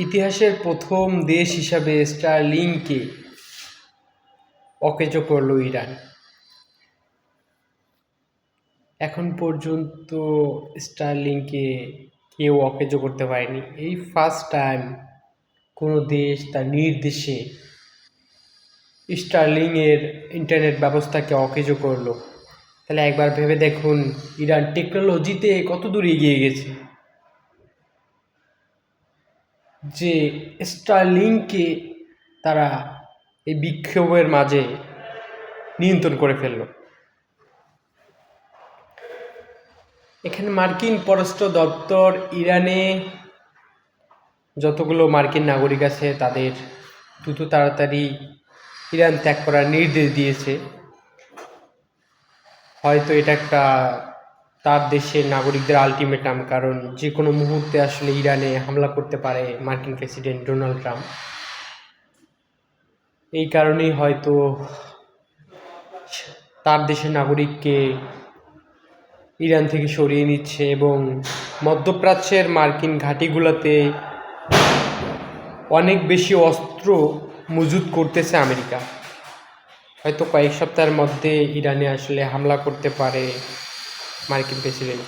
ইতিহাসের প্রথম দেশ হিসাবে স্টারলিংকে অকেজো করল ইরান। এখন পর্যন্ত স্টারলিংকে কেউ অকেজো করতে পারেনি। এই ফার্স্ট টাইম কোনো দেশ তার নির্দেশে স্টারলিংয়ের ইন্টারনেট ব্যবস্থাকে অকেজো করলো। তাহলে একবার ভেবে দেখুন ইরান টেকনোলজিতে কত দূর এগিয়ে গেছে, যে স্টারলিংকে তারা এই বিক্ষোভের মাঝে নিয়ন্ত্রণ করে ফেলল। এখানে মার্কিন পররাষ্ট্র দপ্তর ইরানে যতগুলো মার্কিন নাগরিক আছে তাদের দ্রুত তাড়াতাড়ি ইরান ত্যাগ করার নির্দেশ দিয়েছে। হয়তো এটা একটা তার দেশের নাগরিকদের আলটিমেটাম, কারণ যে কোনো মুহূর্তে আসলে ইরানে হামলা করতে পারে মার্কিন প্রেসিডেন্ট ডোনাল্ড ট্রাম্প। এই কারণেই হয়তো তার দেশের নাগরিককে ইরান থেকে সরিয়ে নিচ্ছে এবং মধ্যপ্রাচ্যের মার্কিন ঘাঁটিগুলোতে অনেক বেশি অস্ত্র মজুত করতেছে আমেরিকা। হয়তো কয়েক সপ্তাহের মধ্যে ইরানে আসলে হামলা করতে পারে মার্কিন প্রেসিডেন্ট।